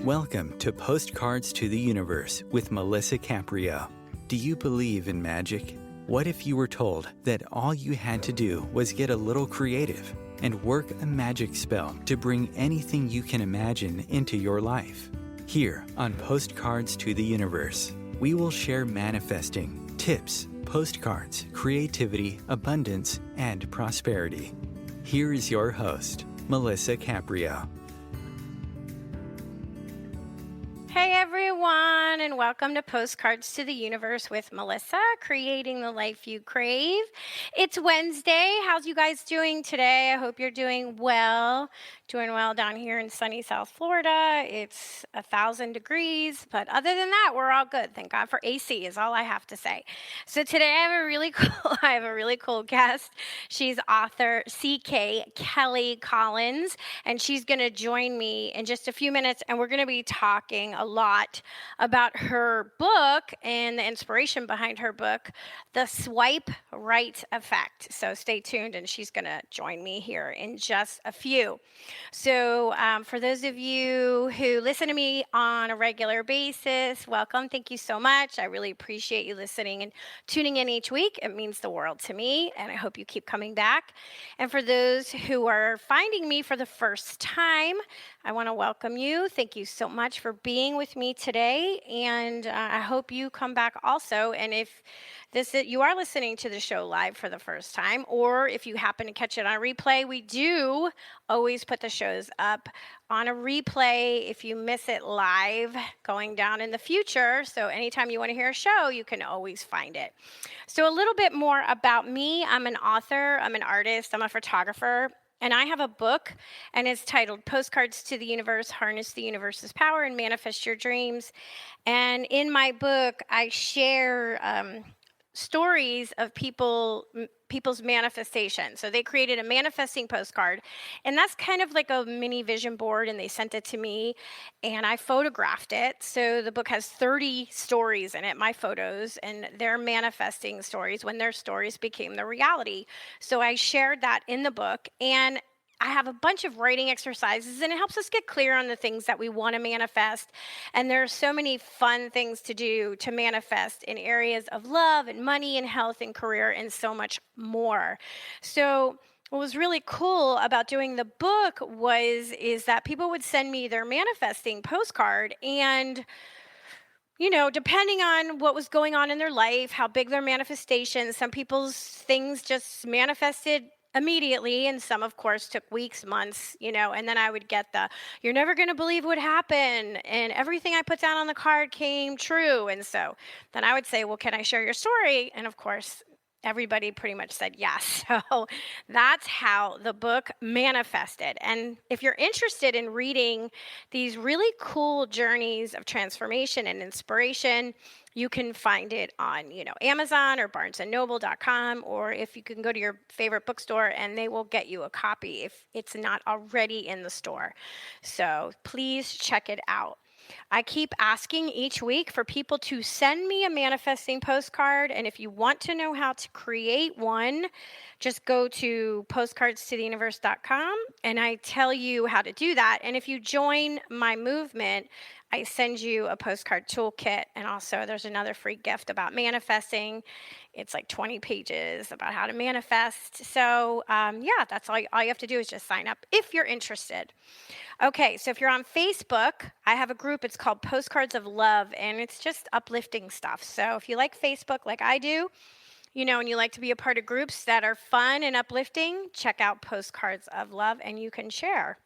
Welcome to Postcards to the Universe with Melisa Caprio. Do you believe in magic? What if you were told that all you had to do was get a little creative and work a magic spell to bring anything you can imagine into your life? Here on Postcards to the Universe, we will share manifesting, tips, postcards, creativity, abundance, and prosperity. Here is your host, Melisa Caprio. Hey everyone, and welcome to Postcards to the Universe with Melisa, creating the life you crave. It's Wednesday. How's you guys doing today? I hope you're doing well. Doing well down here in sunny South Florida. It's 1,000 degrees, but other than that, we're all good. Thank God for AC is all I have to say. So today I have a really cool guest. She's author C.K. Kelly Collins, and she's going to join me in just a few minutes, and we're going to be talking a lot about her book and the inspiration behind her book, The Swipe Right Effect. So stay tuned, and she's going to join me here in just a few. So for those of you who listen to me on a regular basis, welcome. Thank you so much. I really appreciate you listening and tuning in each week. It means the world to me, and I hope you keep coming back. And for those who are finding me for the first time, I want to welcome you. Thank you so much for being with me today, and I hope you come back also. And if you are listening to the show live for the first time, or if you happen to catch it on replay, we do always put the shows up on a replay if you miss it live going down in the future. So anytime you want to hear a show, you can always find it. So a little bit more about me. I'm an author, I'm an artist, I'm a photographer, and I have a book, and it's titled Postcards to the Universe, Harness the Universe's Power and Manifest Your Dreams. And in my book, I share stories of people's manifestation. So they created a manifesting postcard, and that's kind of like a mini vision board, and they sent it to me, and I photographed it. So the book has 30 stories in it, my photos, and they're manifesting stories when their stories became the reality. So I shared that in the book, and I have a bunch of writing exercises, and it helps us get clear on the things that we want to manifest. And there are so many fun things to do to manifest in areas of love and money and health and career and so much more. So what was really cool about doing the book is that people would send me their manifesting postcard, and depending on what was going on in their life, how big their manifestation, some people's things just manifested immediately, and some, of course, took weeks, months, and then I would get you're never going to believe what happened, and everything I put down on the card came true. And so then I would say, well, can I share your story? And of course, everybody pretty much said yes. So that's how the book manifested. And if you're interested in reading these really cool journeys of transformation and inspiration, you can find it on, Amazon or barnesandnoble.com, or if you can go to your favorite bookstore and they will get you a copy if it's not already in the store. So please check it out. I keep asking each week for people to send me a manifesting postcard, and if you want to know how to create one, just go to postcardstotheuniverse.com, and I tell you how to do that. And if you join my movement, I send you a postcard toolkit, and also there's another free gift about manifesting. It's like 20 pages about how to manifest. So that's all you have to do is just sign up if you're interested. Okay, so if you're on Facebook, I have a group. It's called Postcards of Love, and it's just uplifting stuff. So if you like Facebook like I do, and you like to be a part of groups that are fun and uplifting, check out Postcards of Love, and you can share.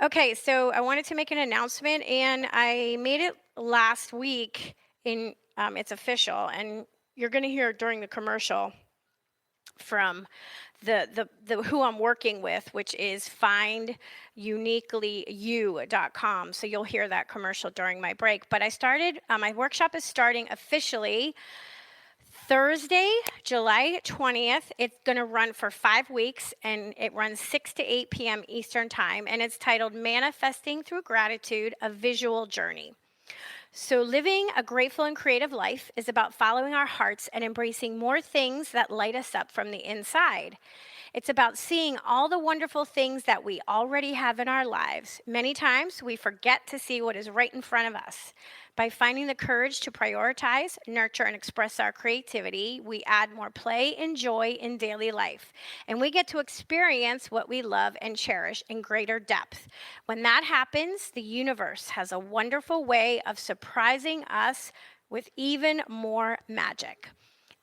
Okay, so I wanted to make an announcement, and I made it last week. It's official, and you're going to hear during the commercial from the who I'm working with, which is finduniquelyu.com. So you'll hear that commercial during my break. But I started, my workshop is starting officially Thursday, July 20th. It's going to run for 5 weeks, and it runs 6 to 8 p.m. Eastern Time, and it's titled Manifesting Through Gratitude, A Visual Journey. So, living a grateful and creative life is about following our hearts and embracing more things that light us up from the inside. It's about seeing all the wonderful things that we already have in our lives. Many times we forget to see what is right in front of us. By finding the courage to prioritize, nurture, and express our creativity, we add more play and joy in daily life. And we get to experience what we love and cherish in greater depth. When that happens, the universe has a wonderful way of surprising us with even more magic.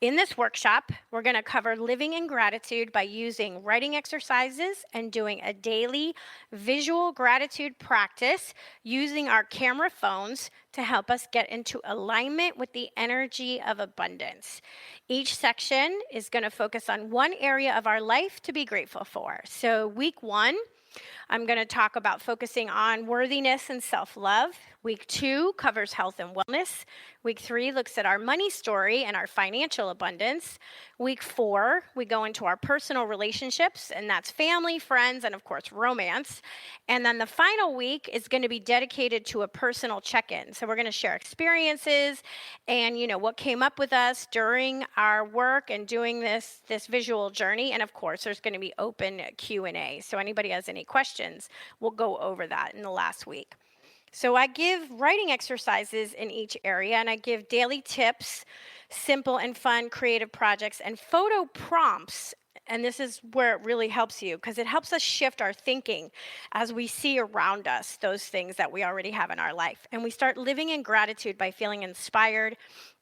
In this workshop, we're going to cover living in gratitude by using writing exercises and doing a daily visual gratitude practice using our camera phones to help us get into alignment with the energy of abundance. Each section is going to focus on one area of our life to be grateful for. So, week 1, I'm going to talk about focusing on worthiness and self-love. Week 2 covers health and wellness. Week 3 looks at our money story and our financial abundance. Week 4, we go into our personal relationships, and that's family, friends, and of course, romance. And then the final week is going to be dedicated to a personal check-in. So we're going to share experiences and, what came up with us during our work and doing this visual journey. And of course, there's going to be open Q&A. So anybody has any questions, we'll go over that in the last week. So I give writing exercises in each area, and I give daily tips, simple and fun creative projects, and photo prompts. And this is where it really helps you because it helps us shift our thinking as we see around us those things that we already have in our life. And we start living in gratitude by feeling inspired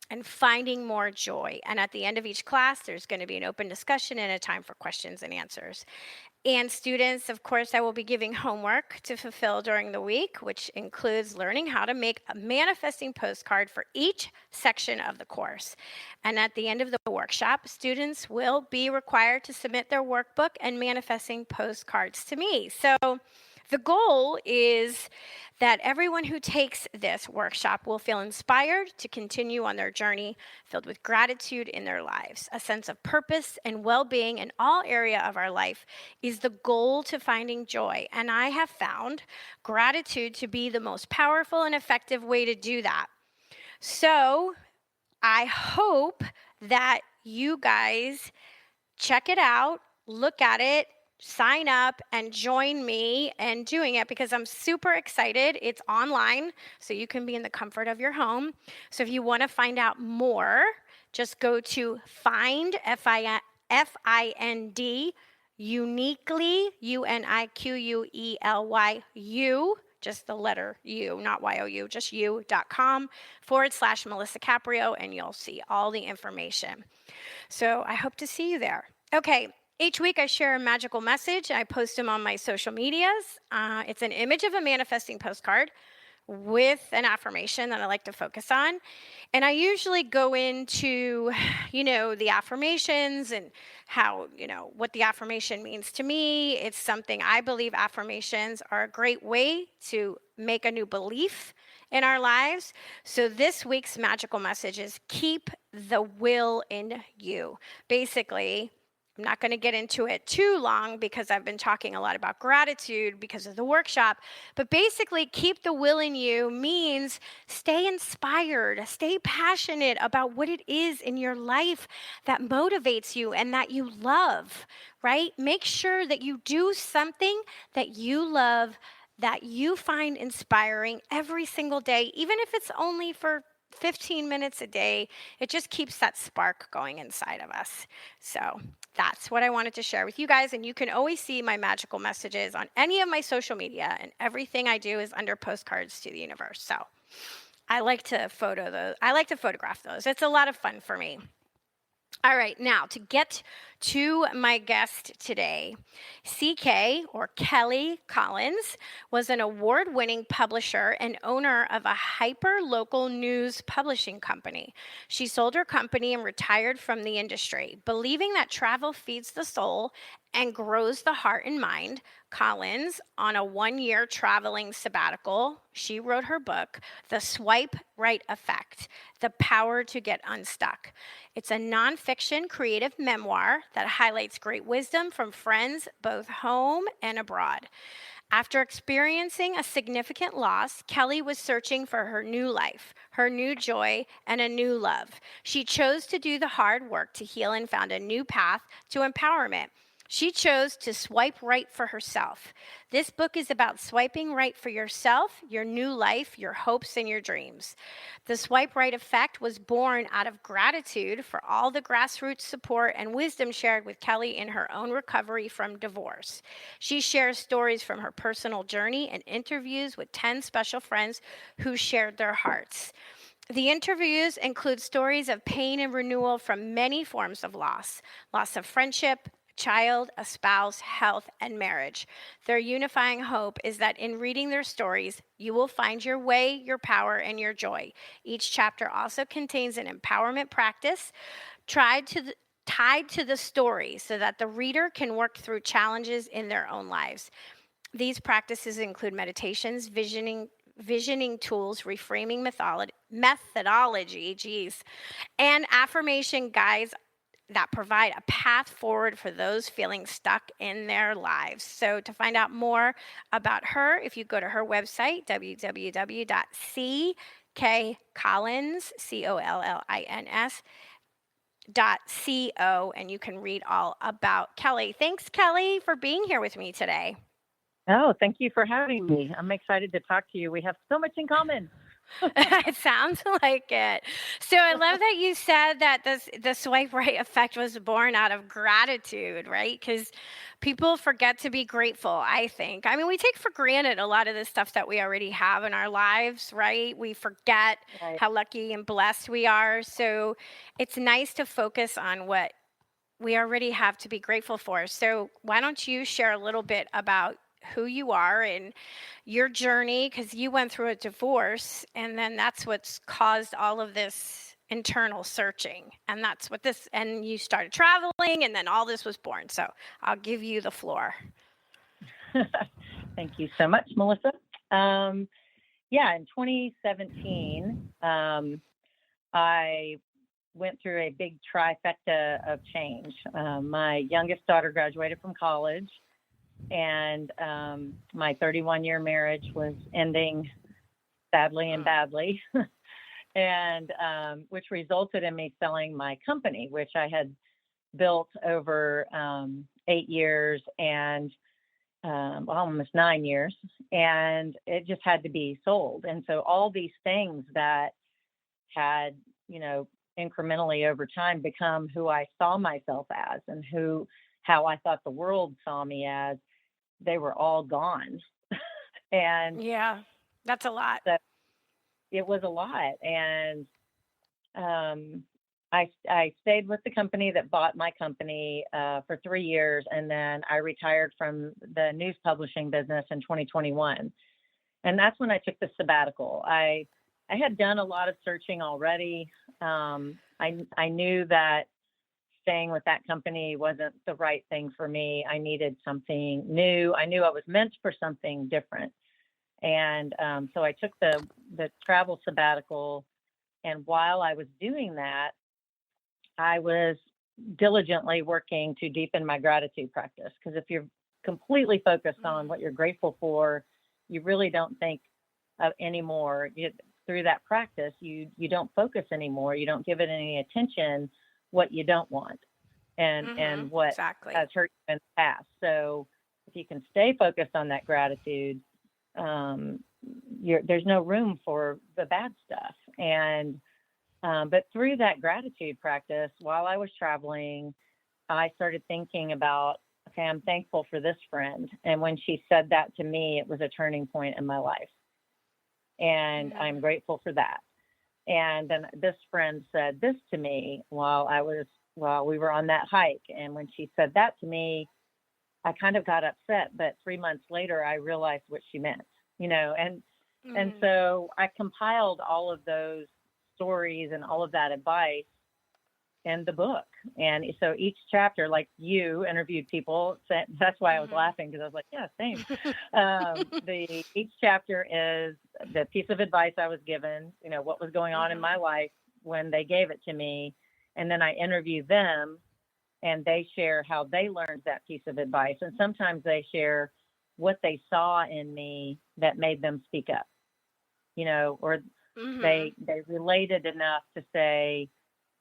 and finding more joy. And at the end of each class, there's going to be an open discussion and a time for questions and answers. And students, of course, I will be giving homework to fulfill during the week, which includes learning how to make a manifesting postcard for each section of the course. And at the end of the workshop, students will be required to submit their workbook and manifesting postcards to me. So the goal is that everyone who takes this workshop will feel inspired to continue on their journey filled with gratitude in their lives. A sense of purpose and well-being in all area of our life is the goal to finding joy. And I have found gratitude to be the most powerful and effective way to do that. So I hope that you guys check it out, look at it, sign up and join me in doing it because I'm super excited. It's online, so you can be in the comfort of your home. So if you want to find out more, just go to find, F-I-N-D, uniquely, UNIQUELY, just the letter U, not Y-O-U, just you.com/Melisa Caprio, and you'll see all the information. So I hope to see you there. Okay. Each week I share a magical message. I post them on my social medias. It's an image of a manifesting postcard with an affirmation that I like to focus on. And I usually go into, the affirmations and how, what the affirmation means to me. It's something I believe affirmations are a great way to make a new belief in our lives. So this week's magical message is keep the will in you. Basically, I'm not going to get into it too long because I've been talking a lot about gratitude because of the workshop. But basically, keep the will in you means stay inspired, stay passionate about what it is in your life that motivates you and that you love, right? Make sure that you do something that you love, that you find inspiring every single day, even if it's only for 15 minutes a day. It just keeps that spark going inside of us. So that's what I wanted to share with you guys. And you can always see my magical messages on any of my social media, and everything I do is under Postcards to the Universe. So I like to photograph those. It's a lot of fun for me. All right, now to get to my guest today. CK, or Kelly Collins, was an award-winning publisher and owner of a hyperlocal news publishing company. She sold her company and retired from the industry. Believing that travel feeds the soul and grows the heart and mind, Collins, on a 1-year traveling sabbatical, she wrote her book, The Swipe Right Effect: The Power to Get Unstuck. It's a nonfiction creative memoir that highlights great wisdom from friends both home and abroad. After experiencing a significant loss, Kelly was searching for her new life, her new joy, and a new love. She chose to do the hard work to heal and found a new path to empowerment. She chose to swipe right for herself. This book is about swiping right for yourself, your new life, your hopes, and your dreams. The swipe right effect was born out of gratitude for all the grassroots support and wisdom shared with Kelly in her own recovery from divorce. She shares stories from her personal journey and interviews with 10 special friends who shared their hearts. The interviews include stories of pain and renewal from many forms of loss of friendship, a child, a spouse, health, and marriage. Their unifying hope is that in reading their stories, you will find your way, your power, and your joy. Each chapter also contains an empowerment practice tied to the story so that the reader can work through challenges in their own lives. These practices include meditations, visioning tools, reframing methodology, and affirmation guides that provide a path forward for those feeling stuck in their lives. So to find out more about her, if you go to her website, www.ckcollins.co, and you can read all about Kelly. Thanks, Kelly, for being here with me today. Oh, thank you for having me. I'm excited to talk to you. We have so much in common. It sounds like it. So I love that you said that the swipe right effect was born out of gratitude, right? Because people forget to be grateful, I think. I mean, we take for granted a lot of the stuff that we already have in our lives, right? We forget Right. how lucky and blessed we are. So it's nice to focus on what we already have to be grateful for. So why don't you share a little bit about who you are and your journey, because you went through a divorce, and then that's what's caused all of this internal searching, and that's what this, and you started traveling, and then all this was born. So I'll give you the floor. Thank you so much, Melissa. Yeah, in 2017, I went through a big trifecta of change. My youngest daughter graduated from college, and my 31-year marriage was ending sadly and badly, and which resulted in me selling my company, which I had built over 8 years and almost 9 years, and it just had to be sold. And so all these things that had, incrementally over time become who I saw myself as and how I thought the world saw me as, they were all gone. And Yeah, that's a lot. so it was a lot. And I stayed with the company that bought my company for 3 years, and then I retired from the news publishing business in 2021. And that's when I took the sabbatical. I had done a lot of searching already. I knew that staying with that company wasn't the right thing for me. I needed something new. I knew I was meant for something different. And so I took the travel sabbatical. And while I was doing that, I was diligently working to deepen my gratitude practice. Because if you're completely focused on what you're grateful for, you really don't think of anymore. Through that practice, you don't focus anymore. You don't give it any attention what you don't want and what exactly has hurt you in the past. So if you can stay focused on that gratitude, there's no room for the bad stuff. And but through that gratitude practice, while I was traveling, I started thinking about, okay, I'm thankful for this friend. And when she said that to me, it was a turning point in my life. And I'm grateful for that. And then this friend said this to me while we were on that hike. And when she said that to me, I kind of got upset, but 3 months later, I realized what she meant, and so I compiled all of those stories and all of that advice in the book. And so each chapter, like you interviewed people, that's why I was laughing, because I was like, yeah, same. Each chapter is the piece of advice I was given, what was going on in my life when they gave it to me. And then I interview them, and they share how they learned that piece of advice. And sometimes they share what they saw in me that made them speak up, or Mm-hmm. they related enough to say,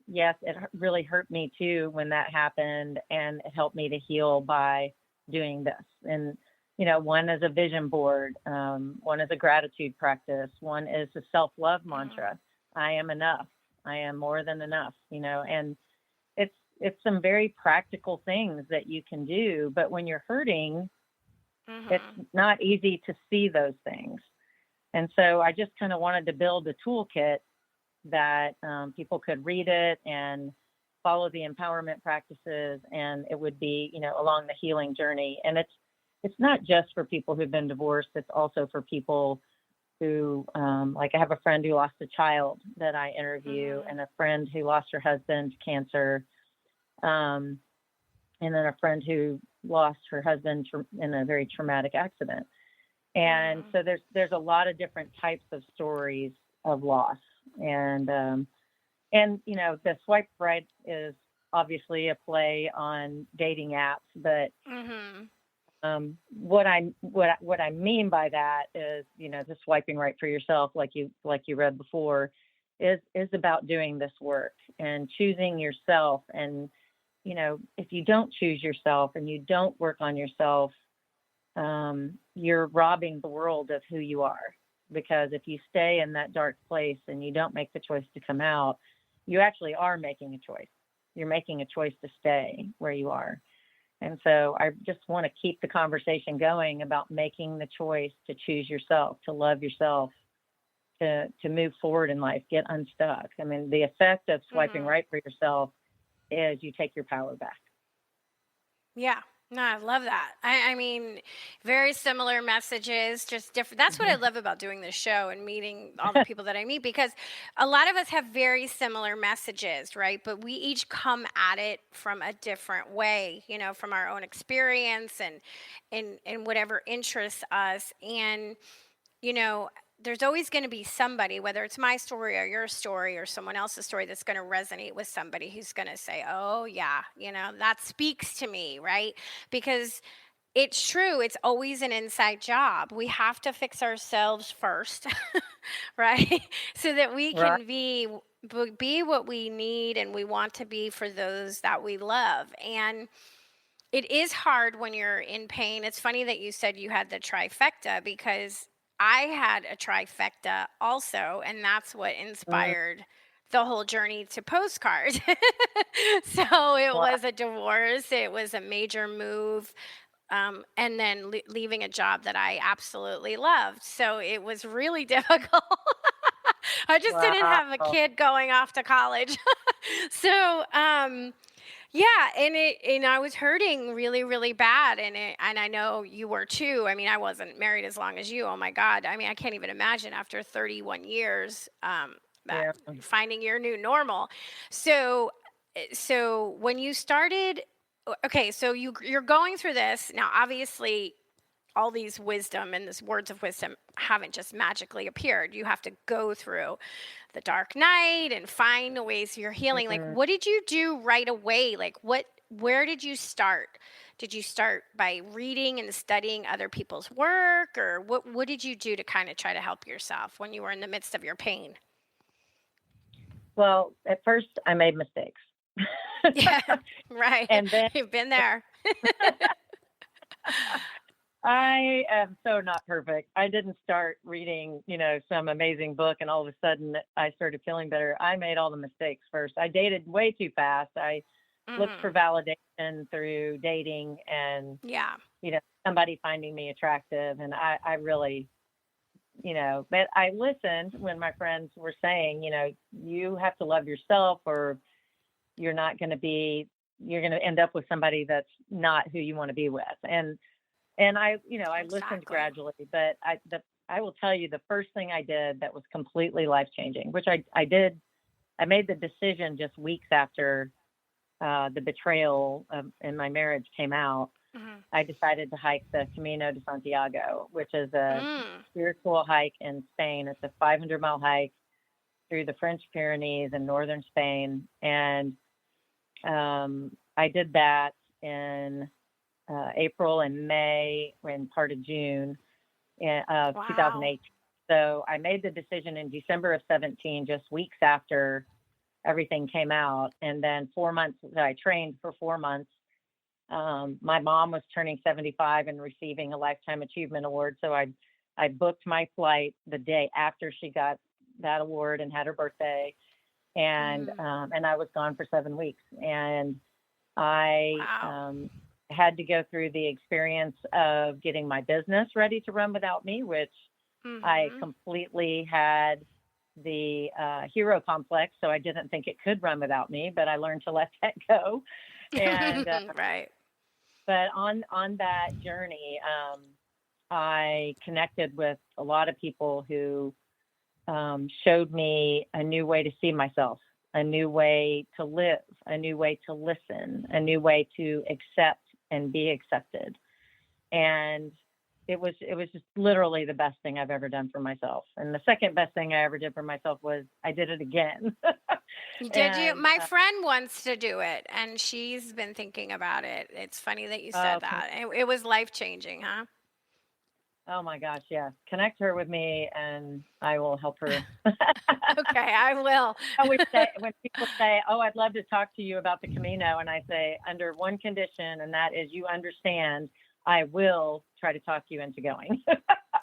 yes, it really hurt me too when that happened, and it helped me to heal by doing this. And one is a vision board, one is a gratitude practice, one is a self-love Mm-hmm. mantra. I am enough. I am more than enough. And it's some very practical things that you can do, but when you're hurting, it's Mm-hmm. not easy to see those things. And so I just kind of wanted to build a toolkit that people could read it and follow the empowerment practices, and it would be, along the healing journey. And it's not just for people who've been divorced. It's also for people who, like I have a friend who lost a child that I interview, Mm-hmm. and a friend who lost her husband to cancer, and then a friend who lost her husband in a very traumatic accident. And Mm-hmm. so there's a lot of different types of stories of loss. And the swipe right is obviously a play on dating apps, but Mm-hmm. what I mean by that is, the swiping right for yourself, like you read before, is about doing this work and choosing yourself. And if you don't choose yourself and you don't work on yourself, you're robbing the world of who you are. Because if you stay in that dark place and you don't make the choice to come out, you actually are making a choice. You're making a choice to stay where you are. And so I just want to keep the conversation going about making the choice to choose yourself, to love yourself, to move forward in life, get unstuck. I mean, the effect of swiping Mm-hmm. right for yourself is you take your power back. Yeah. No, I love that. I mean, very similar messages, just different. That's what I Mm-hmm. love about doing this show and meeting all the people that I meet, because a lot of us have very similar messages, right? But we each come at it from a different way, from our own experience and whatever interests us. And you know, there's always going to be somebody, whether it's my story or your story or someone else's story, that's going to resonate with somebody who's going to say, oh, yeah, that speaks to me, right? Because it's true, it's always an inside job. We have to fix ourselves first, right? So that we Right. can be what we need and we want to be for those that we love. And it is hard when you're in pain. It's funny that you said you had the trifecta, because I had a trifecta also, and that's what Mm, inspired the whole journey to Postcards. So it wow. was a divorce, it was a major move, and then leaving a job that I absolutely loved. So it was really difficult. I just didn't have a Wow. kid going off to college. So, yeah, and I was hurting really, really bad, and I know you were too. I mean, I wasn't married as long as you. Oh my God. I mean, I can't even imagine after 31 years, that Yeah. finding your new normal. So so when you started, okay, so you're going through this now. Obviously, all these wisdom and these words of wisdom haven't just magically appeared. You have to go through the dark night and find the ways you're healing. Like, Mm. what did you do right away? Like, where did you start? Did you start by reading and studying other people's work, or what did you do to kind of try to help yourself when you were in the midst of your pain? Well, at first I made mistakes. Yeah, right. And then You've been there. I am so not perfect. I didn't start reading, some amazing book and all of a sudden I started feeling better. I made all the mistakes first. I dated way too fast. I looked for Hmm. validation through dating and, Yeah. somebody finding me attractive. And I really, but I listened when my friends were saying, you have to love yourself or you're not going to be, you're going to end up with somebody that's not who you want to be with. And I listened Exactly. gradually, but I will tell you the first thing I did that was completely life changing, which I did. I made the decision just weeks after the betrayal in my marriage came out. Hmm. I decided to hike the Camino de Santiago, which is a Mm. spiritual hike in Spain. It's a 500-mile hike through the French Pyrenees in northern Spain, and I did that in April and May and part of June of Wow. 2018. So I made the decision in December of 17, just weeks after everything came out. And then 4 months, I trained for 4 months. My mom was turning 75 and receiving a Lifetime Achievement Award. So I booked my flight the day after she got that award and had her birthday. And I was gone for 7 weeks. And I had to go through the experience of getting my business ready to run without me, which I completely had the hero complex. So I didn't think it could run without me, but I learned to let that go. And right. But on that journey, I connected with a lot of people who showed me a new way to see myself, a new way to live, a new way to listen, a new way to accept and be accepted. And it was just literally the best thing I've ever done for myself. And the second best thing I ever did for myself was I did it again. Did you? My friend wants to do it, and she's been thinking about it. It's funny that you said that. It was life-changing, huh? Oh my gosh, yes. Connect her with me and I will help her. Okay, I will. I always say, when people say, oh, I'd love to talk to you about the Camino, and I say, under one condition, and that is you understand, I will try to talk you into going.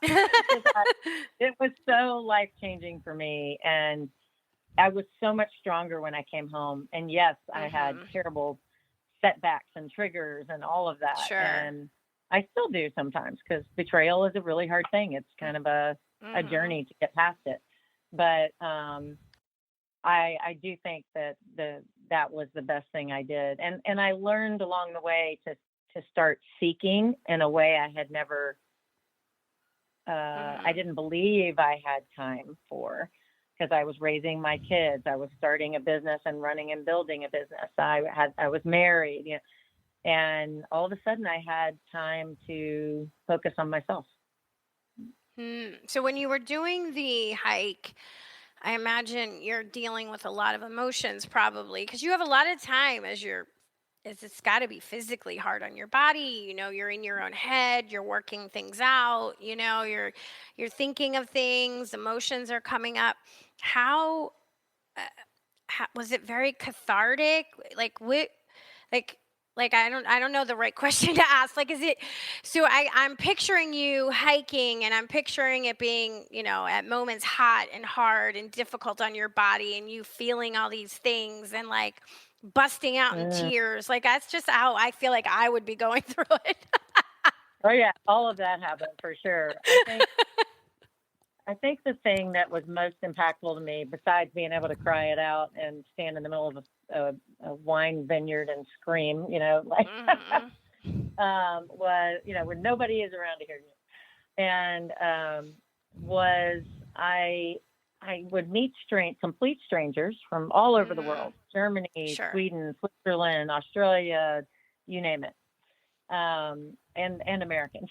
It was so life-changing for me. And I was so much stronger when I came home. And yes, I had terrible setbacks and triggers and all of that. Sure. And I still do sometimes, because betrayal is a really hard thing. It's kind of a journey to get past it. But I do think that that was the best thing I did. And I learned along the way to start seeking in a way I had never, I didn't believe I had time for, because I was raising my kids. I was starting a business and running and building a business. I was married, you know, and all of a sudden I had time to focus on myself. So when you were doing the hike, I imagine you're dealing with a lot of emotions probably, because you have a lot of time it's got to be physically hard on your body. You know, you're in your own head, you're working things out, you know, you're thinking of things, emotions are coming up. How was it very cathartic? Like what, like I don't know the right question to ask. Like, is it, so I'm picturing you hiking, and I'm picturing it being, you know, at moments hot and hard and difficult on your body, and you feeling all these things and like busting out in tears. Like, that's just how I feel like I would be going through it. Oh yeah, all of that happened for sure. I think the thing that was most impactful to me, besides being able to cry it out and stand in the middle of a wine vineyard and scream, you know, like, was, you know, when nobody is around to hear you. And was I would meet complete strangers from all over the world, Germany, Sweden, Switzerland, Australia, you name it, and Americans.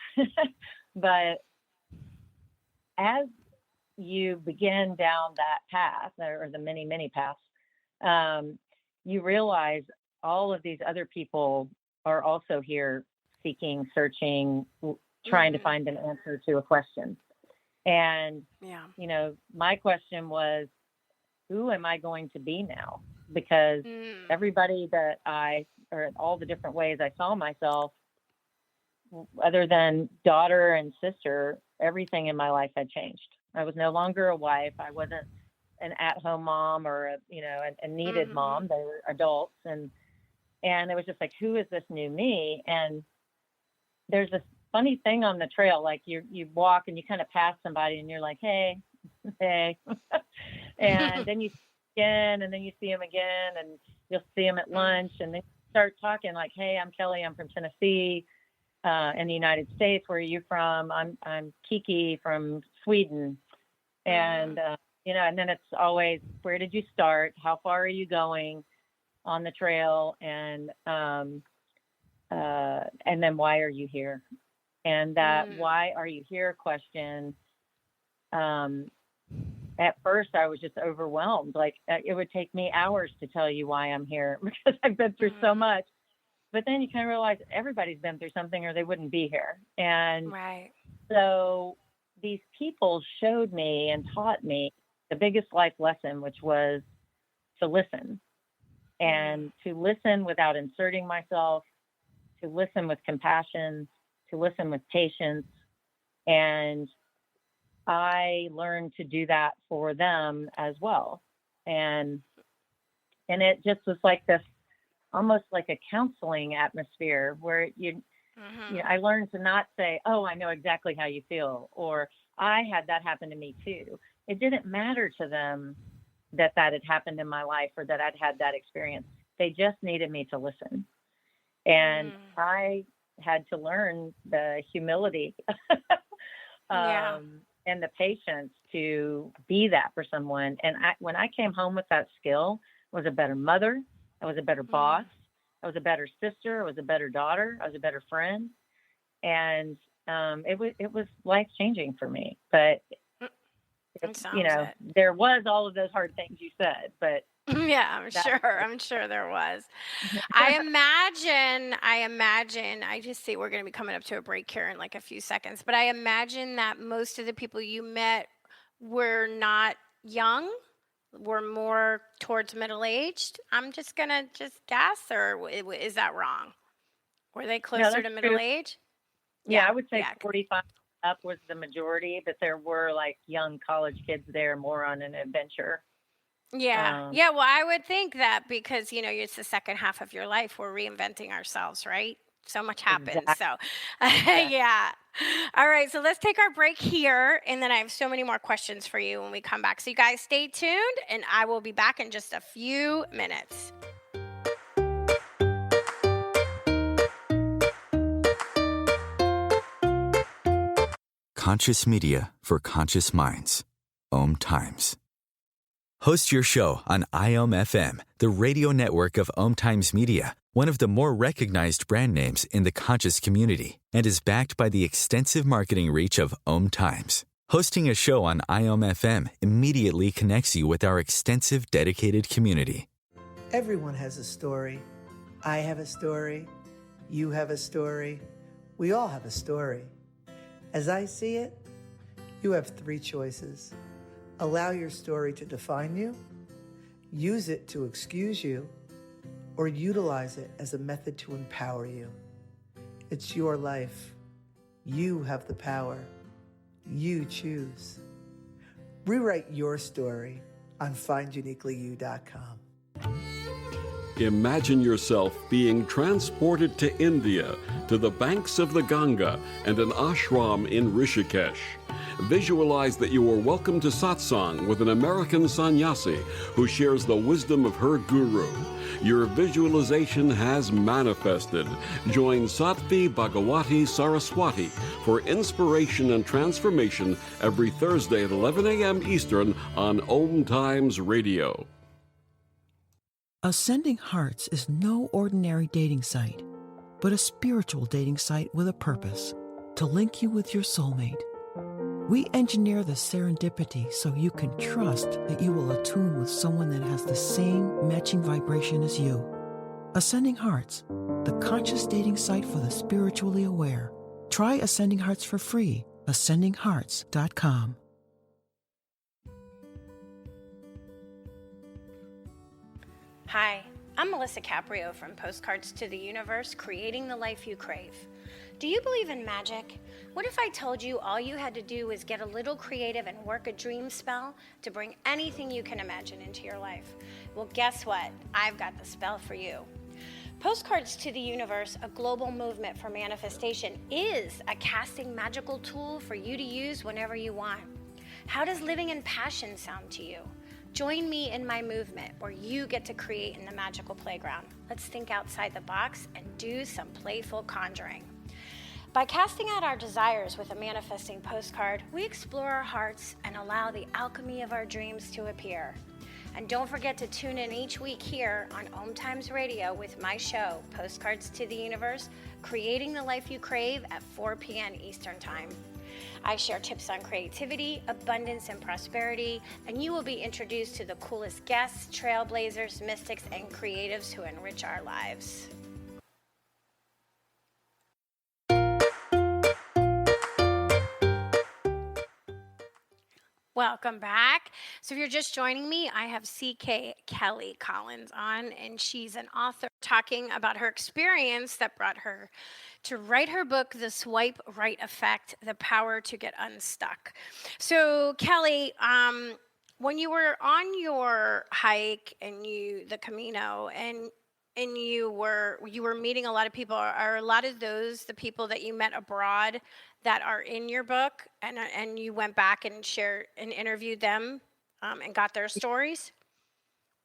But as you begin down that path, or the many, many paths, you realize all of these other people are also here seeking, searching, trying to find an answer to a question. And, you know, my question was, who am I going to be now? Because everybody that or all the different ways I saw myself, other than daughter and sister, everything in my life had changed. I was no longer a wife. I wasn't an at-home mom or a needed mom. They were adults, and it was just like, who is this new me? And there's this funny thing on the trail, like you walk and you kind of pass somebody and you're like, hey, and then you see again, and then you see them again, and you'll see them at lunch, and then you start talking like, hey, I'm Kelly, I'm from Tennessee, in the United States. Where are you from? I'm Kiki from Sweden. And and then it's always, where did you start? How far are you going on the trail? And then why are you here? And that why are you here question, at first I was just overwhelmed. Like, it would take me hours to tell you why I'm here, because I've been through so much. But then you kind of realize everybody's been through something or they wouldn't be here. And Right. so these people showed me and taught me the biggest life lesson, which was to listen, and to listen without inserting myself, to listen with compassion, to listen with patience. And I learned to do that for them as well. And it just was like this, almost like a counseling atmosphere where I learned to not say, oh, I know exactly how you feel, or I had that happen to me too. It didn't matter to them that had happened in my life or that I'd had that experience. They just needed me to listen. And I had to learn the humility and the patience to be that for someone. And when I came home with that skill, I was a better mother. I was a better boss. I was a better sister. I was a better daughter. I was a better friend. And it was life-changing for me. But, there was all of those hard things you said. But yeah, I'm sure there was. I imagine, I just see we're going to be coming up to a break here in like a few seconds, but I imagine that most of the people you met were not young, were more towards middle-aged. I'm just going to guess, or is that wrong? Were they closer to middle age? Yeah, I would say 45 up was the majority, but there were like young college kids there more on an adventure. Yeah. Well, I would think that because, it's the second half of your life. We're reinventing ourselves, right? So much happens. Exactly. So, yeah. All right. So let's take our break here. And then I have so many more questions for you when we come back. So you guys stay tuned, and I will be back in just a few minutes. Conscious media for conscious minds. OMTimes. Host your show on IOM-FM, the radio network of OMTimes Media, one of the more recognized brand names in the conscious community, and is backed by the extensive marketing reach of OMTimes. Hosting a show on IOM-FM immediately connects you with our extensive dedicated community. Everyone has a story. I have a story. You have a story. We all have a story. As I see it, you have three choices. Allow your story to define you, use it to excuse you, or utilize it as a method to empower you. It's your life. You have the power. You choose. Rewrite your story on finduniquelyyou.com. Imagine yourself being transported to India, to the banks of the Ganga and an ashram in Rishikesh. Visualize that you are welcome to satsang with an American sannyasi who shares the wisdom of her guru. Your visualization has manifested. Join Sattvi Bhagawati Saraswati for inspiration and transformation every Thursday at 11 a.m. Eastern on OMTimes Radio. Ascending Hearts is no ordinary dating site, but a spiritual dating site with a purpose, to link you with your soulmate. We engineer the serendipity so you can trust that you will attune with someone that has the same matching vibration as you. Ascending Hearts, the conscious dating site for the spiritually aware. Try Ascending Hearts for free, ascendinghearts.com. Hi, I'm Melisa Caprio from Postcards to the Universe, creating the life you crave. Do you believe in magic? What if I told you all you had to do was get a little creative and work a dream spell to bring anything you can imagine into your life? Well, guess what? I've got the spell for you. Postcards to the Universe, a global movement for manifestation, is a casting magical tool for you to use whenever you want. How does living in passion sound to you? Join me in my movement where you get to create in the magical playground. Let's think outside the box and do some playful conjuring. By casting out our desires with a manifesting postcard, we explore our hearts and allow the alchemy of our dreams to appear. And don't forget to tune in each week here on OMTimes Radio with my show, Postcards to the Universe, creating the life you crave at 4 p.m. Eastern Time. I share tips on creativity, abundance, and prosperity, and you will be introduced to the coolest guests, trailblazers, mystics, and creatives who enrich our lives. Welcome back. So, if you're just joining me, I have CK Kelly Collins on, and she's an author talking about her experience that brought her to write her book, The Swipe Right Effect: The Power to Get Unstuck. So, Kelly, when you were on your hike and the Camino, and you were meeting a lot of people, are a lot of those the people that you met abroad that are in your book, and you went back and shared and interviewed them, and got their stories?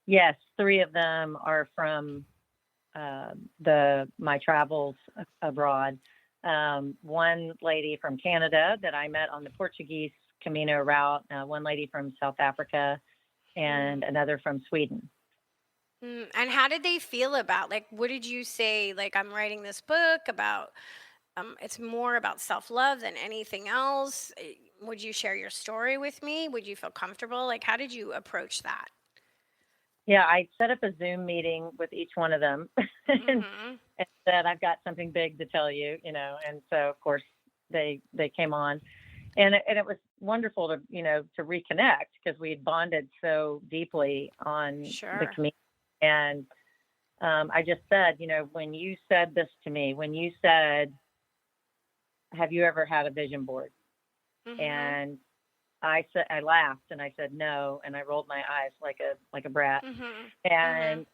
Yes, three of them are from my travels abroad. One lady from Canada that I met on the Portuguese Camino route, one lady from South Africa, and another from Sweden. And how did they feel about, like, what did you say? Like, I'm writing this book about, it's more about self-love than anything else. Would you share your story with me? Would you feel comfortable? Like, how did you approach that? Yeah, I set up a Zoom meeting with each one of them and said, I've got something big to tell you, and so of course they came on, and it was wonderful to reconnect because we had bonded so deeply on Sure. the community. And I just said, when you said this to me, when you said, have you ever had a vision board? And I laughed and I said no, and I rolled my eyes like a brat. And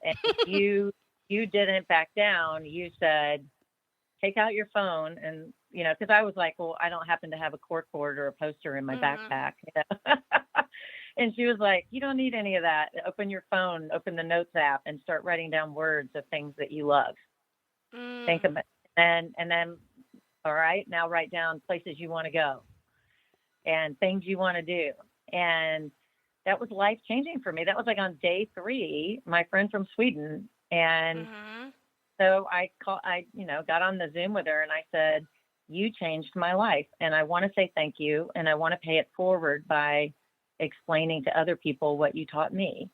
you didn't back down. You said, take out your phone, and because I was like, well, I don't happen to have a cork board or a poster in my backpack. And she was like, you don't need any of that. Open your phone, open the notes app, and start writing down words of things that you love. Think of it, and then, all right, now write down places you want to go and things you want to do. And that was life changing for me. That was like on day 3, my friend from Sweden. And so I got on the Zoom with her and I said, you changed my life. And I want to say thank you. And I want to pay it forward by explaining to other people what you taught me.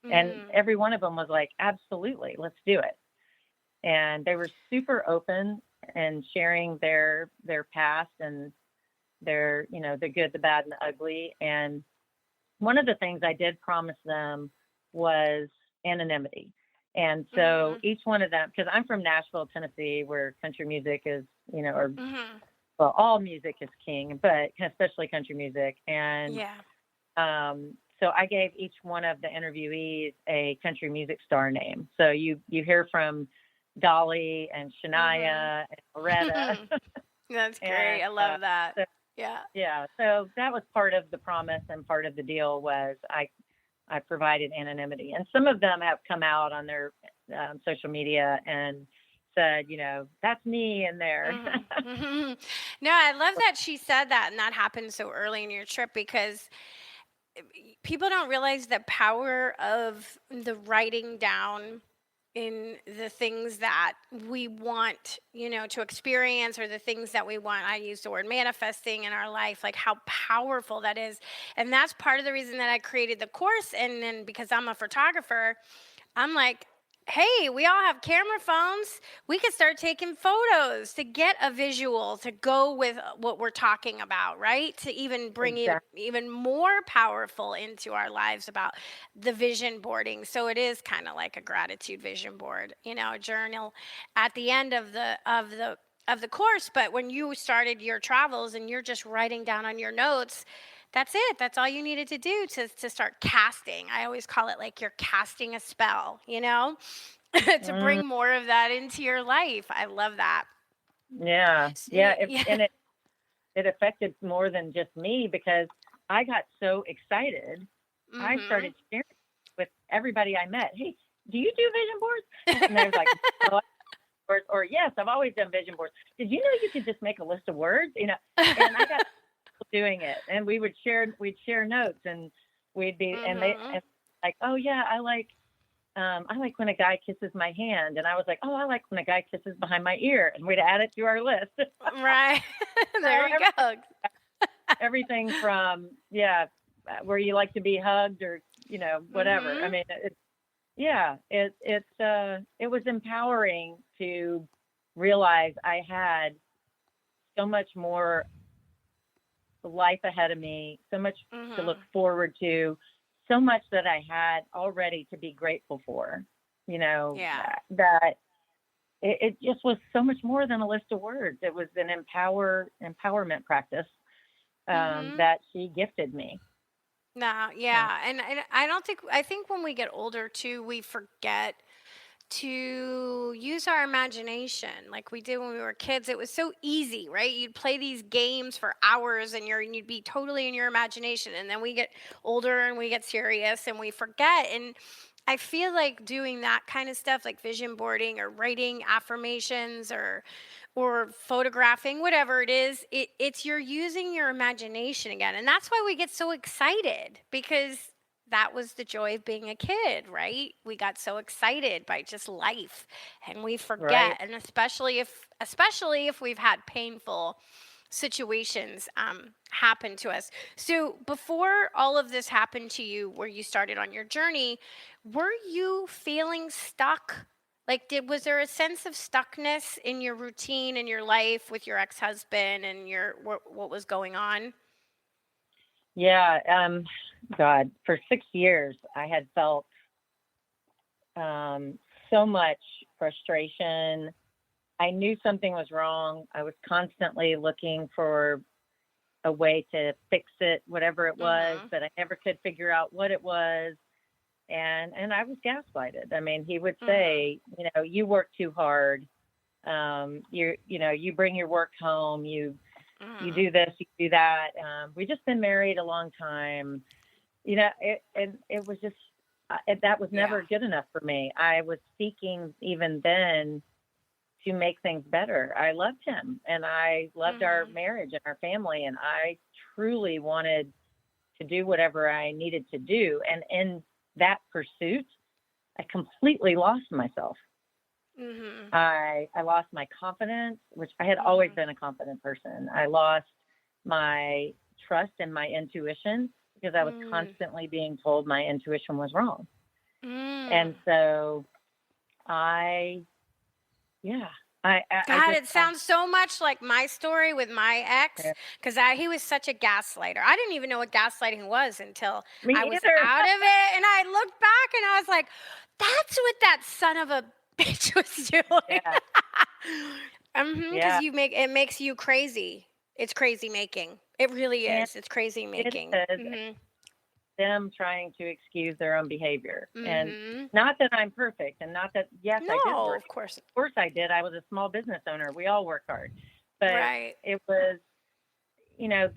And every one of them was like, absolutely, let's do it. And they were super open and sharing their past and their, the good, the bad, and the ugly. And one of the things I did promise them was anonymity. And so each one of them, because I'm from Nashville, Tennessee, where country music is, well, all music is king, but especially country music. And so I gave each one of the interviewees a country music star name. So you hear from Dolly and Shania and Loretta. That's great. I love that. So, yeah. So that was part of the promise, and part of the deal was I provided anonymity. And some of them have come out on their social media and said, that's me in there. No, I love that she said that, and that happened so early in your trip, because people don't realize the power of the writing down in the things that we want, to experience, or the things that we want. I use the word manifesting in our life, like how powerful that is. And that's part of the reason that I created the course. And then because I'm a photographer, I'm like, hey, we all have camera phones. We could start taking photos to get a visual to go with what we're talking about, right? To even bring even more powerful into our lives about the vision boarding. So it is kind of like a gratitude vision board, a journal at the end of the course. But when you started your travels and you're just writing down on your notes, that's it. That's all you needed to do to start casting. I always call it like you're casting a spell, to bring more of that into your life. I love that. Yeah. And it affected more than just me, because I got so excited. I started sharing with everybody I met. Hey, do you do vision boards? And they was like, oh, or yes, I've always done vision boards. Did you know you could just make a list of words? And I got doing it, and we'd share notes, and we'd be and like, oh yeah, I like when a guy kisses my hand, and I was like, oh, I like when a guy kisses behind my ear, and we'd add it to our list. Right. There you go. Everything from where you like to be hugged, or whatever. I mean, it was empowering to realize I had so much more life ahead of me, so much to Mm-hmm. look forward to, so much that I had already to be grateful for, you know, Yeah. that it just was so much more than a list of words. It was an empowerment practice Mm-hmm. that she gifted me. No, Uh, yeah. And I think when we get older too, we forget to use our imagination like we did when we were kids. It was so easy, right? You'd play these games for hours and you'd be totally in your imagination. And then we get older and we get serious and we forget. And I feel like doing that kind of stuff like vision boarding or writing affirmations or photographing, whatever it is, it's you're using your imagination again. And that's why we get so excited, because that was the joy of being a kid, right? We got so excited by just life and we forget. right. And especially if we've had painful situations happen to us. So before all of this happened to you, where you started on your journey, were you feeling stuck? Like, was there a sense of stuckness in your routine in your life with your ex-husband and what was going on? Yeah. God, for 6 years, I had felt so much frustration. I knew something was wrong. I was constantly looking for a way to fix it, whatever it was, Mhm. but I never could figure out what it was. And I was gaslighted. I mean, he would Mhm. say, you know, you work too hard. You bring your work home. You Mhm. do this, you do that. We just been married a long time. You know, and it was just that was Yeah. never good enough for me. I was seeking even then to make things better. I loved him and I loved our Mhm. marriage and our family, and I truly wanted to do whatever I needed to do. And in that pursuit, I completely lost myself. Mhm. I lost my confidence, which I had always Mhm. been a confident person. I lost my trust in my intuition because I was Mm. constantly being told my intuition was wrong. And Mm. so I, yeah, I God, just, it sounds so much like my story with my ex, because he was such a gaslighter. I didn't even know what gaslighting was until I me was either. out of it, and I looked back and I was like, "That's what that son of a bitch was doing." Yeah, Because yeah. it makes you crazy. It's crazy making. It really And is. It's crazy it making. is Mhm. them trying to excuse their own behavior. And Mhm. not that I'm perfect and not that, yes, I did No, work. of course. Of course I did. I was a small business owner. We all work hard. But Right. it was,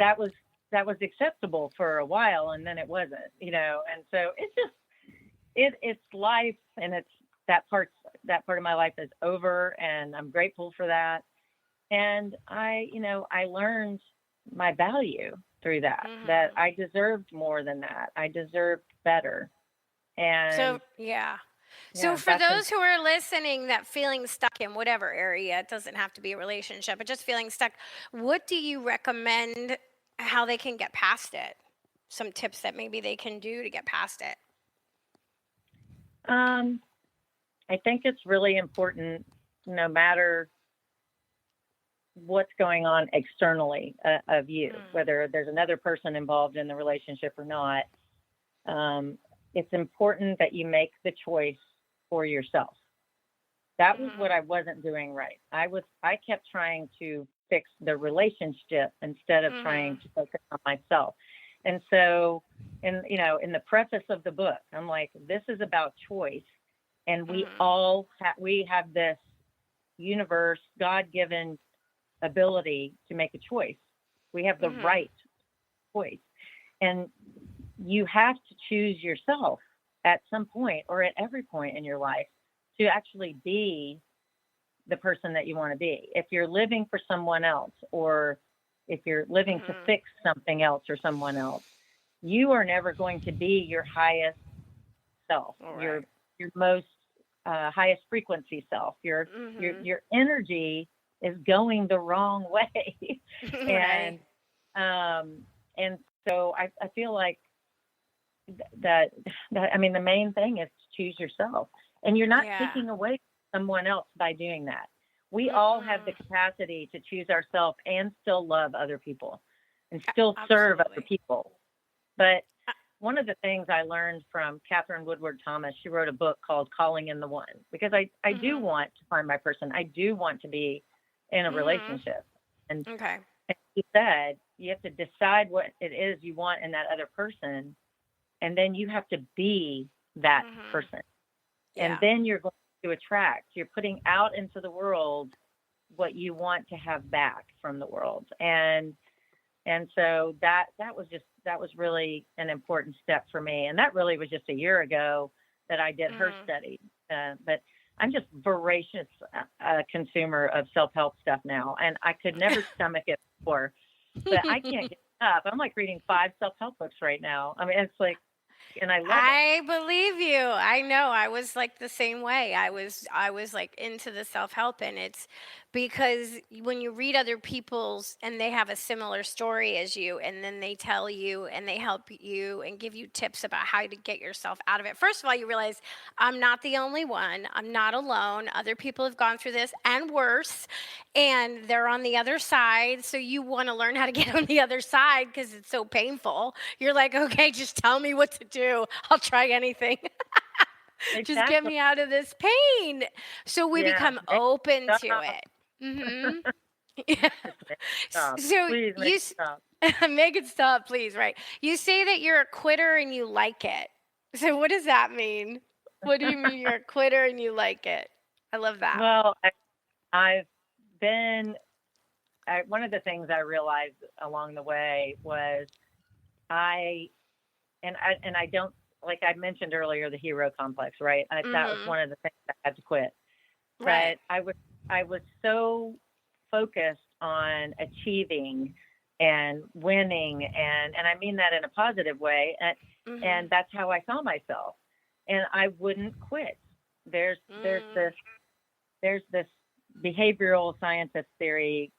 that was acceptable for a while and then it wasn't. And so it's just it's life, and it's that part of my life is over, and I'm grateful for that. And I learned my value through that Mhm. I deserved more than that. I deserved better. So, And yeah. So, yeah, for that's those who are listening that feeling stuck in whatever area, it doesn't have to be a relationship, but just feeling stuck, what do you recommend how they can get past it? Some tips that maybe they can do to get past it. um I think it's really important, no matter what's going on externally of you, Mm. whether there's another person involved in the relationship or not. It's important that you make the choice for yourself. That was what Mhm. I wasn't doing right. I kept trying to fix the relationship instead of trying Mhm. to focus on myself. And so in the preface of the book, I'm like, this is about choice. And Mhm. we have this universe, God-given ability to make a choice. We have the Mhm. right choice. And you have to choose yourself at some point or at every point in your life to actually be the person that you want to be. If you're living for someone else, or if you're living to Mhm. fix something else or someone else, you are never going to be your highest self, All your right. your most highest frequency self. Your your Mhm. your energy is going the wrong way, Right. and um, and so I feel like that that I mean the main thing is to choose yourself, and you're not Yeah. taking away someone else by doing that. We all have the Mm-mm. capacity to choose ourselves and still love other people. and still serve other Absolutely. people. But Uh, one of the things I learned from Catherine Woodward Thomas, she wrote a book called Calling in the One, because I do mhm. want to find my person. I do want to be in a Mhm. relationship. And, Okay. and she said, you have to decide what it is you want in that other person. And then you have to be that Mhm. person. And Yeah. then you're going to attract, you're putting out into the world what you want to have back from the world. And so that was really an important step for me. And that really was just a year ago that I did her Mhm. study. But I'm just voracious consumer of self-help stuff now, and I could never stomach it before. But I can't get up. I'm like reading 5 self-help books right now. I mean, it's like, and I love it. I believe you. I know. I was like the same way. I was like into the self-help, and it's because when you read other people's and they have a similar story as you, and then they tell you and they help you and give you tips about how to get yourself out of it. First of all, you realize I'm not the only one. I'm not alone. Other people have gone through this and worse, and they're on the other side. So you want to learn how to get on the other side because it's so painful. You're like, okay, just tell me what to do. I'll try anything. Just get Exactly. me out of this pain. So we Yeah. become Make open it to stop. it. Mm-hmm. Yeah. Just make it stop. So Please make you it stop. make it stop, please. Right. You say that you're a quitter and you like it. So what does that mean? What do you mean you're a quitter and you like it? I love that. Well, I've been one of the things I realized along the way was I I don't, like I mentioned earlier, the hero complex, right? That was Mm-hmm. one of the things I had to quit. Right. But I was so focused on achieving and winning, and I mean that in a positive way, Mm-hmm. and that's how I saw myself, and I wouldn't quit. There's there's Mm. this there's this behavioral scientist theory,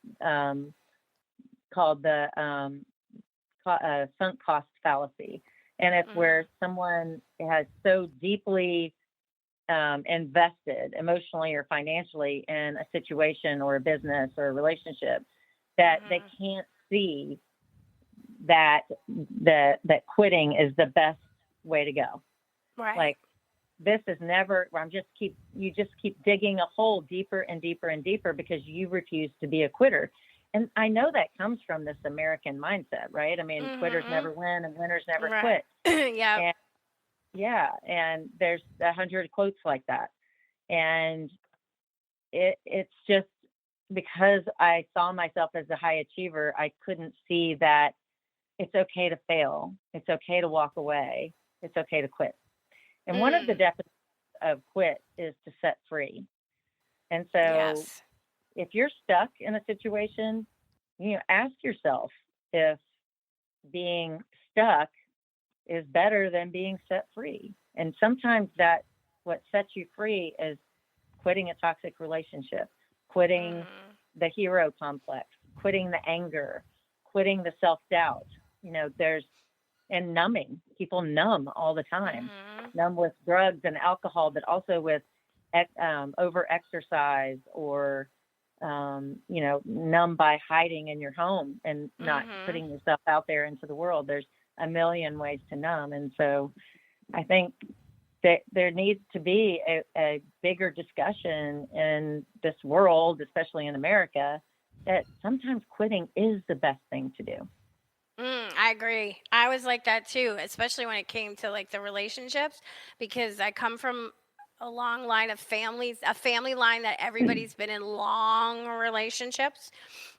called the sunk cost fallacy, and it's Mhm. where someone has so deeply invested emotionally or financially in a situation or a business or a relationship that they Mhm. can't see that that quitting is the best way to go. Right. Like, this is never, I'm just keep you just keep digging a hole deeper and deeper and deeper because you refuse to be a quitter. And I know that comes from this American mindset, right? I mean, quitters Mhm. never win and winners never Right. quit. Yep. And yeah, and there's 100 quotes like that. And it's just because I saw myself as a high achiever, I couldn't see that it's okay to fail. It's okay to walk away. It's okay to quit. And one of the Mm. definitions of quit is to set free. And so Yes. if you're stuck in a situation, ask yourself if being stuck is better than being set free. And sometimes that what sets you free is quitting a toxic relationship, quitting Mhm. the hero complex, quitting the anger, quitting the self-doubt. There's and numbing. People numb all the time, Mhm. numb with drugs and alcohol, but also with over exercise, or numb by hiding in your home and not Mhm. putting yourself out there into the world. There's a million ways to numb. And so I think that there needs to be a bigger discussion in this world, especially in America, that sometimes quitting is the best thing to do. I agree. I was like that too, especially when it came to like the relationships, because I come from a long line of families, a family line that everybody's been in long relationships.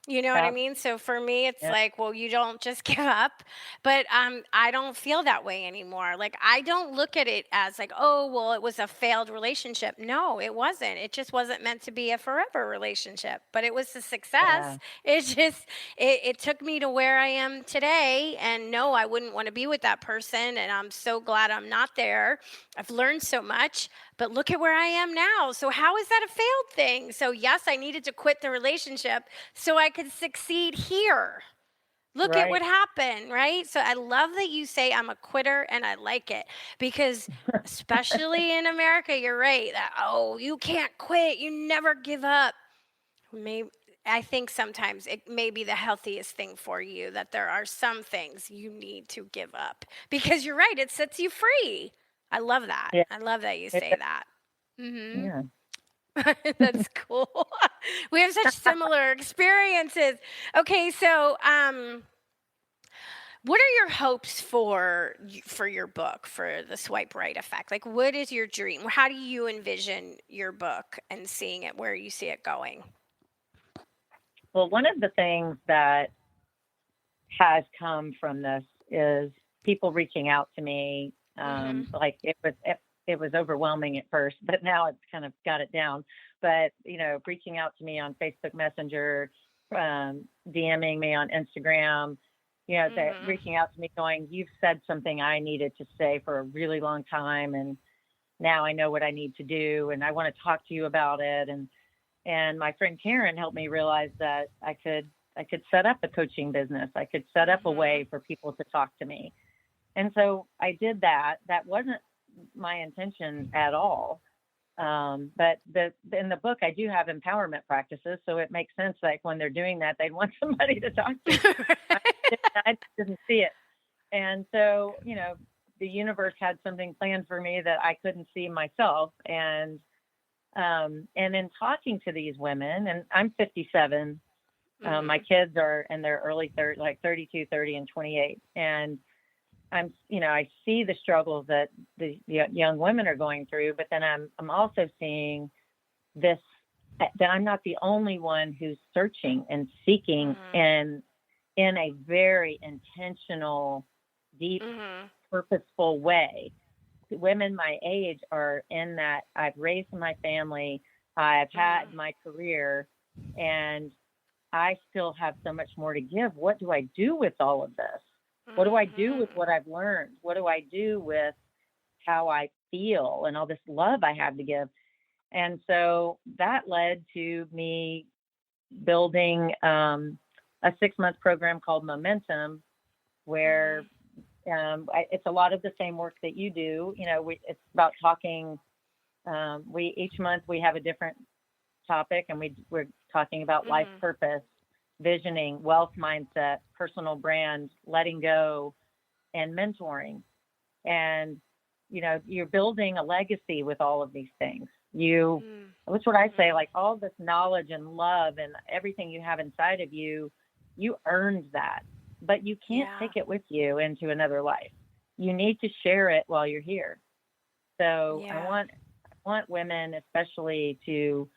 You know what I Yeah, mean? So for me, it's yeah, like, well, you don't just give up, but I don't feel that way anymore. Like I don't look at it as like, oh, well, it was a failed relationship. No, it wasn't. It just wasn't meant to be a forever relationship, but it was a yeah, success. It just it took me to where I am today. And no, I wouldn't want to be with that person. And I'm so glad I'm not there. I've learned so much, but look at where I am now. So how is that a failed thing? So yes, I needed to quit the relationship so I could succeed here. Look at what right. happened, right? So I love that you say I'm a quitter and I like it because especially in America, you're right. That, oh, you can't quit. You never give up. Maybe I think sometimes it may be the healthiest thing for you, that there are some things you need to give up, because you're right, it sets you free. I love that. Yeah, I love that you it, say that. Mhm. yeah. That's cool. We have such similar experiences. Okay, so what are your hopes for your book, for the swipe right effect? Like, what is your dream? How do you envision your book and seeing it, where you see it going? Well, one of the things that has come from this is people reaching out to me. Mhm. Like it was overwhelming at first, but now it's kind of got it down. But reaching out to me on Facebook Messenger, DMing me on Instagram, that Mhm. reaching out to me going, "You've said something I needed to say for a really long time, and now I know what I need to do, and I want to talk to you about it." And my friend Karen helped me realize that I could set up a coaching business. I could set up a Mhm. way for people to talk to me. And so I did that. That wasn't my intention at all. But in the book, I do have empowerment practices. So it makes sense, like when they're doing that, they'd want somebody to talk to. I, I didn't see it. And so, the universe had something planned for me that I couldn't see myself. And in talking to these women, and I'm 57, my Mhm. kids are in their early 30, like 32, 30, and 28. And I see the struggles that the young women are going through, but then I'm also seeing this, that I'm not the only one who's searching and seeking, Mhm. and in a very intentional, deep, Mhm. purposeful way. Women my age are in that. I've raised my family, I've had Mhm. my career, and I still have so much more to give. What do I do with all of this? What do I do with Mhm. what I've learned? What do I do with how I feel and all this love I have to give? And so that led to me building a 6-month program called Momentum, where Mhm. it's a lot of the same work that you do. It's about talking. We each month we have a different topic, and we're talking about life Mhm. purpose, visioning, wealth mindset, personal brand, letting go, and mentoring. And you're building a legacy with all of these things. Mhm. That's what I say, Mhm. like all this knowledge and love and everything you have inside of you, you earned that, but you can't Yeah. take it with you into another life. You need to share it while you're here. So I Yeah. want women especially to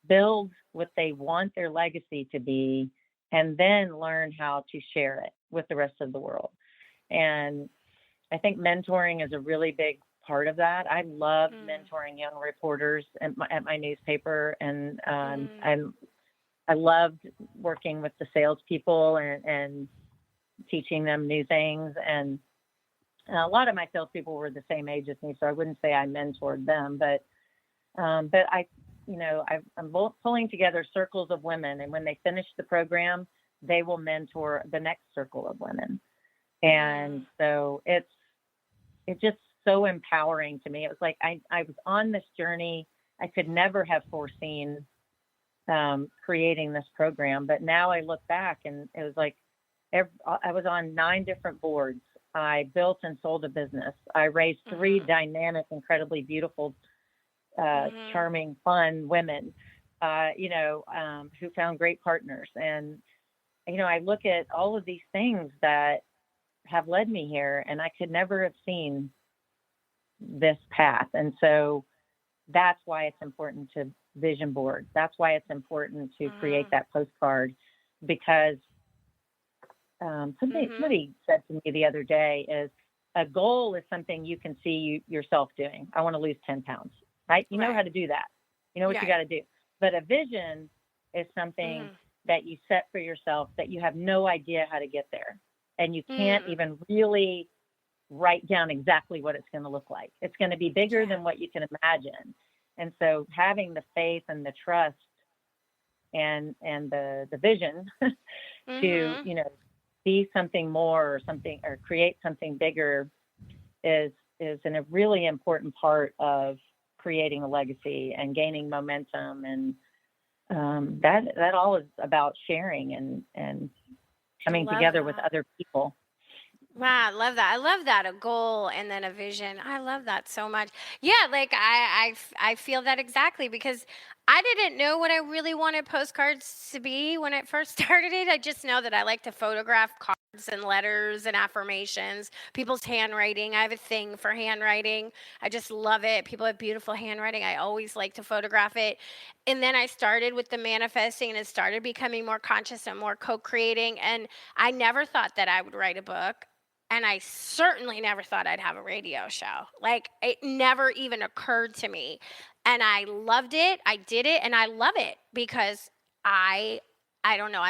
build what they want their legacy to be, and then learn how to share it with the rest of the world. And I think mentoring is a really big part of that. I loved Mm. mentoring young reporters at my newspaper, and Mm. I loved working with the salespeople and teaching them new things. And a lot of my salespeople were the same age as me, so I wouldn't say I mentored them, but I'm pulling together circles of women, and when they finish the program, they will mentor the next circle of women. And Mm. so it's just so empowering to me. It was like I was on this journey. I could never have foreseen creating this program, but now I look back, and it was like I was on 9 different boards. I built and sold a business. I raised 3 Mhm. dynamic, incredibly beautiful, Mhm. charming, fun women, who found great partners. And, I look at all of these things that have led me here, and I could never have seen this path. And so that's why it's important to vision board. That's why it's important to create Mhm. that postcard, because Mhm. somebody said to me the other day is a goal is something you can see yourself doing. I want to lose 10 pounds, right? You know how Right. to do that. You know what you got Right. to do. But a vision is something Mhm. that you set for yourself that you have no idea how to get there. And you can't Mm. even really write down exactly what it's going to look like. It's going to be bigger Yeah. than what you can imagine. And so having the faith and the trust and the vision to Mhm. be something more, or something, or create something bigger, is a really important part of creating a legacy and gaining momentum. that all is about sharing and coming love together with that. other people. Wow, I love that. I love that. A goal and then a vision. I love that so much. Yeah, like I feel that exactly because I didn't know what I really wanted postcards to be when it first started it. I just know that I like to photograph cards and letters and affirmations, people's handwriting. I have a thing for handwriting. I just love it. People have beautiful handwriting. I always like to photograph it. And then I started with the manifesting and it started becoming more conscious and more co-creating. And I never thought that I would write a book. And I certainly never thought I'd have a radio show. Like, it never even occurred to me. And I loved it. I did it, and I love it because I don't know.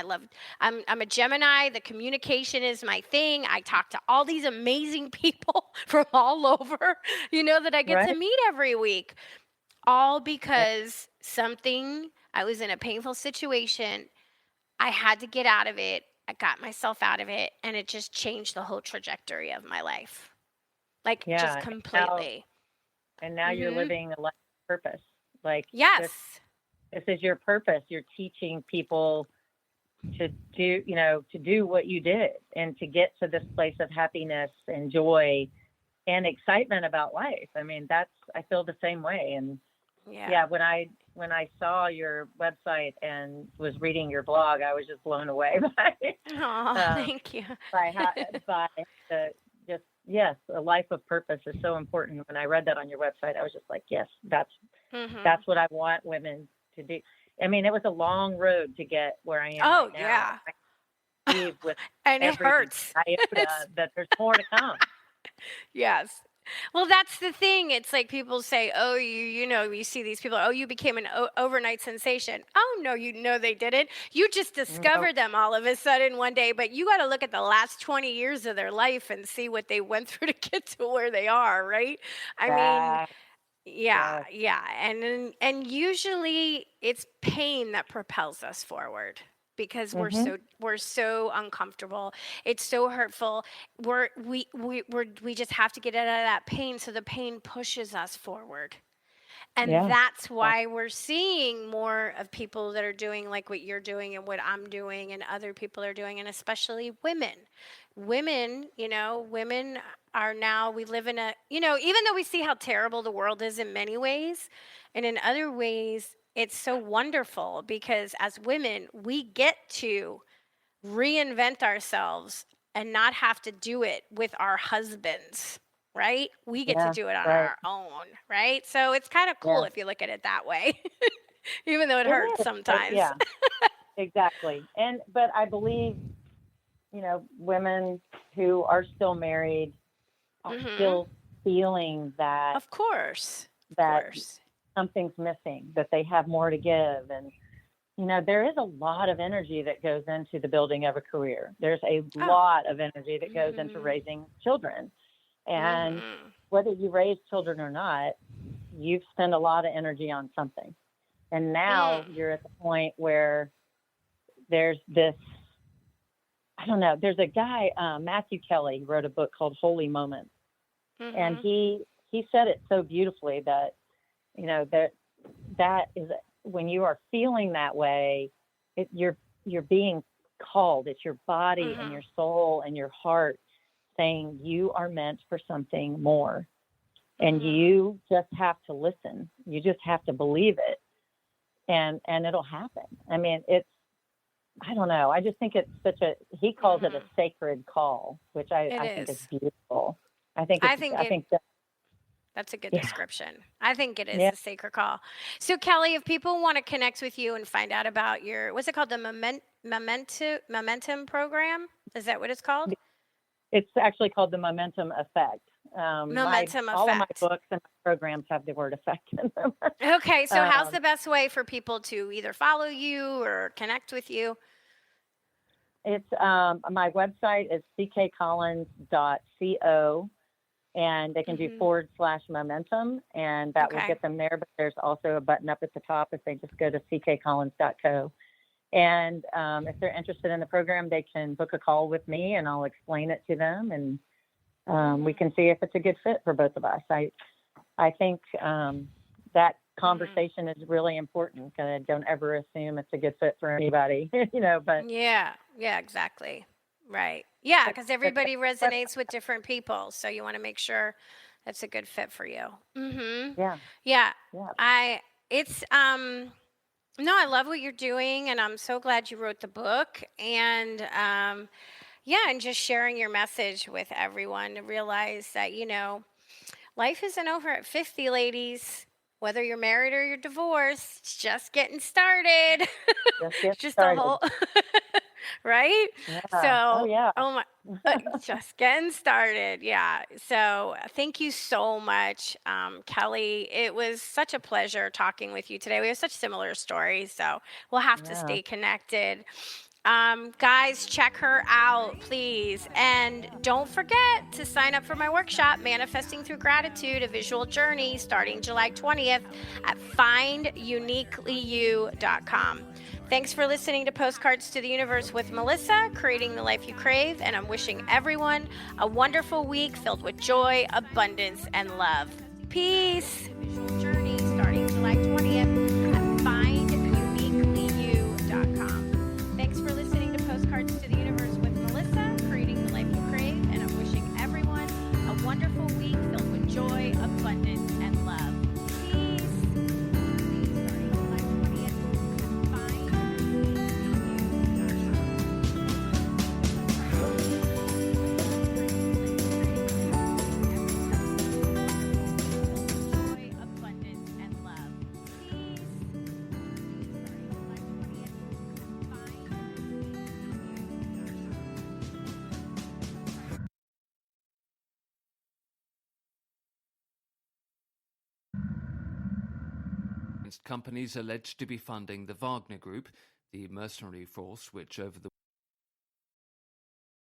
I'm a Gemini. The communication is my thing. I talk to all these amazing people from all over, that I get to Right. meet every week. All because I was in a painful situation. I had to get out of it. I got myself out of it, and it just changed the whole trajectory of my life. Like, just Yeah. completely. And now you're living a life of purpose. Like, Yes. this is your purpose. You're teaching people to do what you did and to get to this place of happiness and joy and excitement about life. I mean, I feel the same way. And yeah, when I saw your website and was reading your blog, I was just blown away by thank you. Yes, a life of purpose is so important. When I read that on your website, I was just like, yes, that's what I want women to do. I mean, it was a long road to get where I am. Oh, right now. yeah. I believe with And it hurts. that there's more to come. Yes. Well, that's the thing. It's like people say, oh, you see these people, oh, you became an overnight sensation. Oh, no, they didn't. You just discovered them all of a sudden one day, but you got to look at the last 20 years of their life and see what they went through to get to where they are, right? I mean, yeah. And usually it's pain that propels us forward. Because we're so uncomfortable, it's so hurtful. We just have to get out of that pain, so the pain pushes us forward. And that's why we're seeing more of people that are doing like what you're doing and what I'm doing and other people are doing, and especially women. Women are now, we live in even though we see how terrible the world is in many ways, and in other ways, it's so wonderful because as women, we get to reinvent ourselves and not have to do it with our husbands. Right? We get to do it on our own, right? So it's kind of cool if you look at it that way, even though it hurts sometimes. Yeah, exactly. But I believe, women who are still married are still feeling that, of course, something's missing, that they have more to give. And, there is a lot of energy that goes into the building of a career. There's a lot of energy that goes into raising children. And whether you raise children or not, you've spent a lot of energy on something. And now you're at the point where there's this, I don't know, there's a guy, Matthew Kelly, wrote a book called Holy Moments. And he said it so beautifully that, that is, when you are feeling that way, you're being called. It's your body and your soul and your heart saying you are meant for something more. And you just have to listen. You just have to believe it. And it'll happen. I mean, I don't know. I just think it's he calls it a sacred call, which I think is beautiful. That's a good description. I think it is a sacred call. So Kelly, if people want to connect with you and find out about what's it called? The Momentum program? Is that what it's called? It's actually called the Momentum Effect. Momentum Effect. All of my books and my programs have the word effect in them. Okay, so how's the best way for people to either follow you or connect with you? It's my website is ckcollins.co, and they can do /momentum, and that will get them there. But there's also a button up at the top if they just go to ckcollins.co. And if they're interested in the program, they can book a call with me and I'll explain it to them. And we can see if it's a good fit for both of us. I think that conversation is really important. Don't ever assume it's a good fit for anybody, but Yeah, yeah, exactly. Right. Yeah, but, because but, everybody but resonates with different people. So you want to make sure that's a good fit for you. yeah, Yeah. yeah. It's, no, I love what you're doing. And I'm so glad you wrote the book. And, yeah, and just sharing your message with everyone to realize that, life isn't over at 50, ladies. Whether you're married or you're divorced, it's just getting started. Just get It's just a started. whole, right? Yeah. Oh So, yeah. oh my, just getting started. Yeah. So, thank you so much, Kelly. It was such a pleasure talking with you today. We have such similar stories, so we'll have to Yeah. stay connected. Guys, check her out, please. And don't forget to sign up for my workshop, Manifesting Through Gratitude, a Visual Journey, starting July 20th at finduniquelyu.com. Thanks for listening to Postcards to the Universe with Melissa, creating the life you crave. And I'm wishing everyone a wonderful week filled with joy, abundance, and love. Peace. Visual Journey, starting July 20th at finduniquelyu.com. Thanks for listening to Postcards to the Universe with Melissa, creating the life you crave. And I'm wishing everyone a wonderful week filled with joy, abundance, and love. Peace. Starting July 20th at joy, abundance, and love. Peace. Starting July 20th Companies alleged to be funding the Wagner Group, the mercenary force which over the